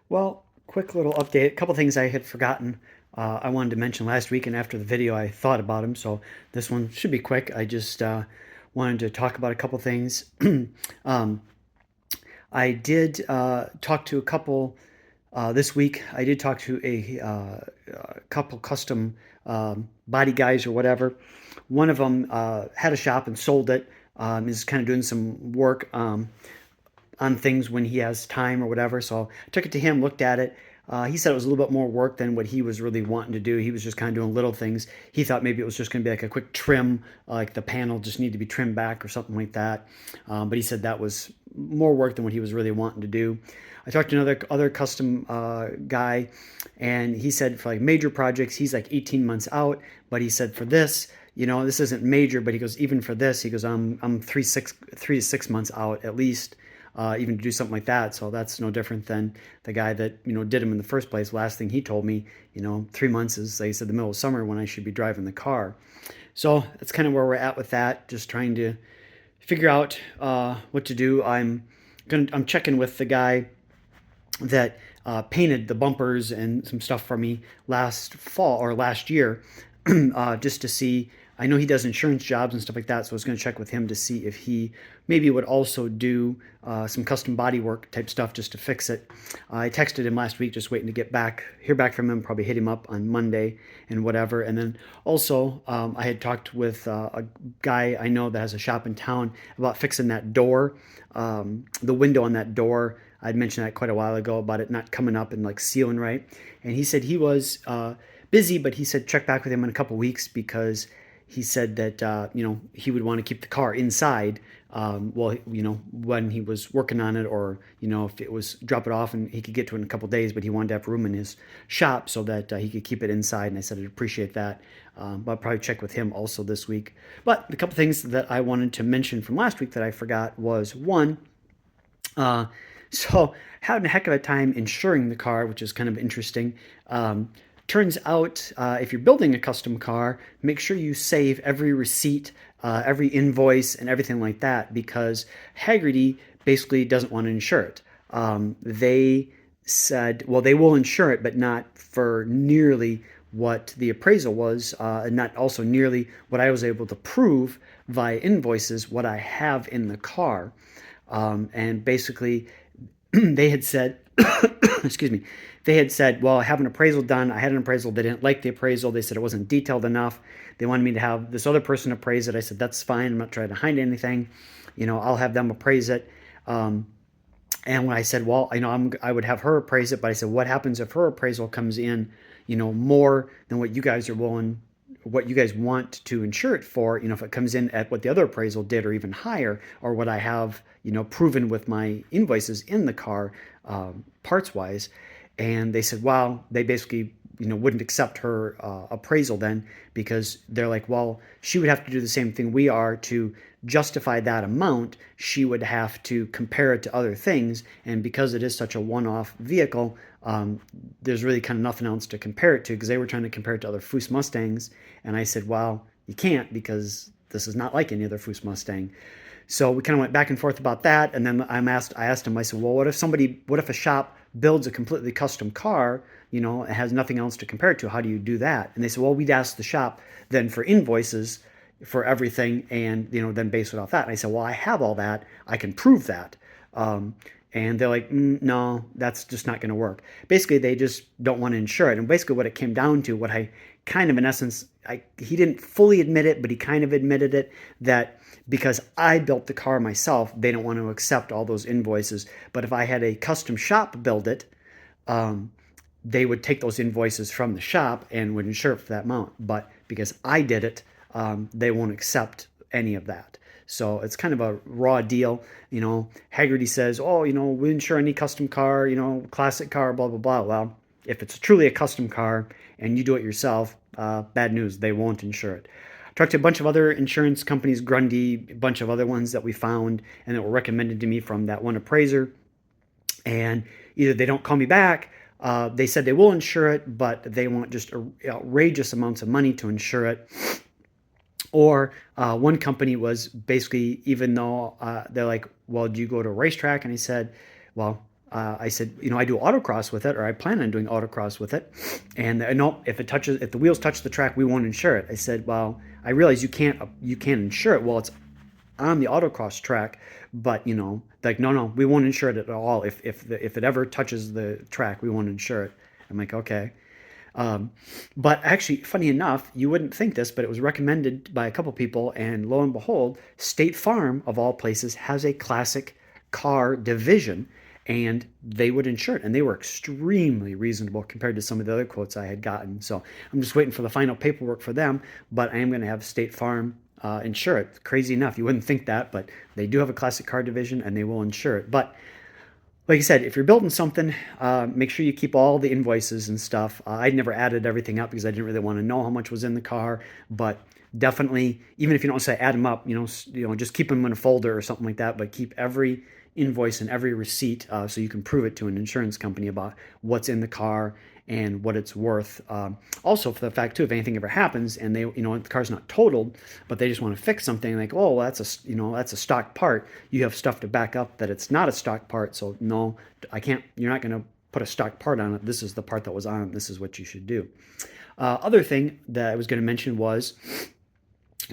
Well, quick little update. A couple things I had forgotten. I wanted to mention last week, and after the video, I thought about them. So this one should be quick. I just wanted to talk about a couple things. um, I did talk to a couple this week. I did talk to a couple custom body guys or whatever. One of them had a shop and sold it. Is kind of doing some work on things when he has time or whatever. So I took it to him, looked at it. He said it was a little bit more work than what he was really wanting to do. He was just kind of doing little things. He thought maybe it was just going to be like a quick trim, like the panel just need to be trimmed back or something like that. But he said that was more work than what he was really wanting to do. I talked to another other custom guy, and he said for like major projects, he's like 18 months out. But he said for this, this isn't major. But he goes, even for this, he goes, I'm 3 to 6 months out at least even to do something like that. So that's no different than the guy that, did him in the first place. Last thing he told me, 3 months is, like I said, the middle of summer when I should be driving the car. So that's kind of where we're at with that. Just trying to figure out what to do. I'm checking with the guy that painted the bumpers and some stuff for me last fall or last year, just to see. I know he does insurance jobs and stuff like that, so I was going to check with him to see if he maybe would also do some custom body work type stuff just to fix it. I texted him last week, just waiting to hear back from him. Probably hit him up on Monday and whatever. And then also, I had talked with a guy I know that has a shop in town about fixing that door, the window on that door. I'd mentioned that quite a while ago about it not coming up and like sealing right. And he said he was busy, but he said check back with him in a couple weeks because he said that he would want to keep the car inside. When he was working on it, or if it was drop it off and he could get to it in a couple days, but he wanted to have room in his shop so that he could keep it inside. And I said I'd appreciate that. But I'll probably check with him also this week. But a couple things that I wanted to mention from last week that I forgot was one. So having a heck of a time insuring the car, which is kind of interesting. Turns out, if you're building a custom car, make sure you save every receipt, every invoice, and everything like that, because Hagerty basically doesn't want to insure it. They said, well, they will insure it, but not for nearly what the appraisal was, and not also nearly what I was able to prove via invoices, what I have in the car. And basically, they had said, excuse me, they had said, well, I have an appraisal done. I had an appraisal. They didn't like the appraisal. They said it wasn't detailed enough. They wanted me to have this other person appraise it. I said, that's fine. I'm not trying to hide anything. I'll have them appraise it. And when I said, well, I would have her appraise it, but I said, what happens if her appraisal comes in, more than what you guys are willing, what you guys want to insure it for, if it comes in at what the other appraisal did or even higher, or what I have, proven with my invoices in the car, parts wise. And they said, well, they basically, wouldn't accept her appraisal then, because they're like, well, she would have to do the same thing we are to justify that amount. She would have to compare it to other things. And because it is such a one-off vehicle, there's really kind of nothing else to compare it to, because they were trying to compare it to other Foose Mustangs. And I said, well, you can't, because this is not like any other Foose Mustang. So we kind of went back and forth about that. And then I asked him, I said, well, what if a shop builds a completely custom car, it has nothing else to compare it to? How do you do that? And they said, well, we'd ask the shop then for invoices for everything, and, then base it off that. And I said, well, I have all that. I can prove that. And they're like, no, that's just not going to work. Basically, they just don't want to insure it. And basically what it came down to, what I kind of, in essence, he didn't fully admit it, but he kind of admitted it, that because I built the car myself, they don't want to accept all those invoices. But if I had a custom shop build it, they would take those invoices from the shop and would insure it for that amount. But because I did it, they won't accept any of that. So it's kind of a raw deal. Hagerty says, oh, we insure any custom car, classic car, blah, blah, blah. Well, if it's truly a custom car and you do it yourself, bad news, they won't insure it. I talked to a bunch of other insurance companies, Grundy, a bunch of other ones that we found and that were recommended to me from that one appraiser. And either they don't call me back, they said they will insure it, but they want just outrageous amounts of money to insure it. Or one company was basically, even though they're like, well, do you go to a racetrack? And I said, well, I said, I do autocross with it, or I plan on doing autocross with it. And no, if the wheels touch the track, we won't insure it. I said, well, I realize you can't insure it while it's on the autocross track, but like, no, we won't insure it at all. If it ever touches the track, we won't insure it. I'm like, okay. Um, but actually, funny enough, you wouldn't think this, but it was recommended by a couple people, and lo and behold, State Farm, of all places, has a classic car division, and they would insure it, and they were extremely reasonable compared to some of the other quotes I had gotten. So I'm just waiting for the final paperwork for them, but I am going to have State Farm insure it. Crazy enough, you wouldn't think that, but they do have a classic car division, and they will insure it. But like I said, if you're building something, make sure you keep all the invoices and stuff. I'd never added everything up because I didn't really want to know how much was in the car, but definitely, even if you don't say add them up, just keep them in a folder or something like that. But keep every invoice and every receipt so you can prove it to an insurance company about what's in the car and what it's worth. Also, for the fact too, if anything ever happens and the car's not totaled, but they just want to fix something, like, oh, well, that's a stock part. You have stuff to back up that it's not a stock part. So no, I can't. You're not going to put a stock part on it. This is the part that was on it. This is what you should do. Other thing that I was going to mention was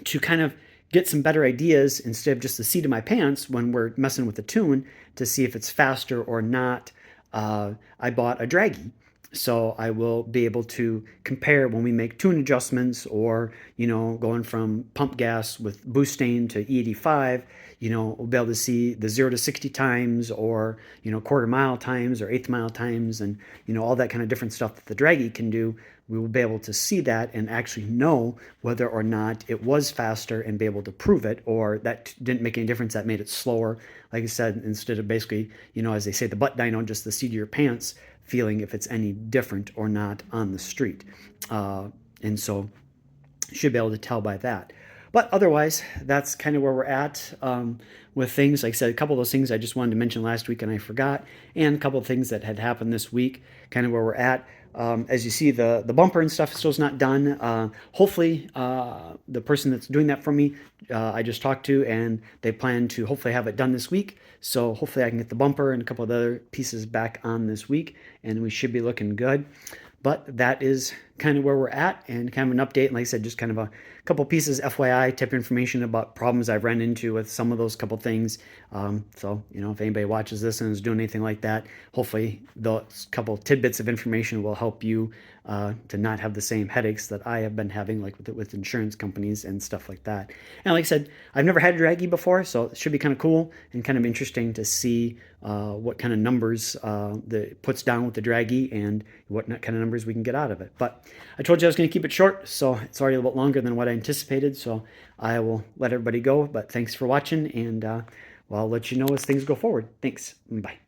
to kind of get some better ideas instead of just the seat of my pants when we're messing with the tune to see if it's faster or not. I bought a Draggy. So I will be able to compare when we make tune adjustments, or, going from pump gas with boosting to E85, we'll be able to see the 0 to 60 times, or, quarter mile times, or eighth mile times, and, all that kind of different stuff that the Draggy can do. We will be able to see that and actually know whether or not it was faster and be able to prove it, or that didn't make any difference, that made it slower. Like I said, instead of basically, as they say, the butt dyno, just the seat of your pants, feeling if it's any different or not on the street. And so you should be able to tell by that. But otherwise, that's kind of where we're at with things. Like I said, a couple of those things I just wanted to mention last week and I forgot, and a couple of things that had happened this week, kind of where we're at. As you see, the bumper and stuff still is not done. Hopefully, the person that's doing that for me, I just talked to, and they plan to hopefully have it done this week. So hopefully I can get the bumper and a couple of other pieces back on this week, and we should be looking good. But that is kind of where we're at, and kind of an update. And like I said, just kind of a couple pieces, FYI, type information about problems I've run into with some of those couple things. So, if anybody watches this and is doing anything like that, hopefully those couple tidbits of information will help you to not have the same headaches that I have been having, like with insurance companies and stuff like that. And like I said, I've never had a Draggy before, so it should be kind of cool and kind of interesting to see what kind of numbers that it puts down with the Draggy and what kind of numbers we can get out of it. But I told you I was going to keep it short, so it's already a little bit longer than what I anticipated, so I will let everybody go. But thanks for watching, and I'll let you know as things go forward. Thanks. Bye.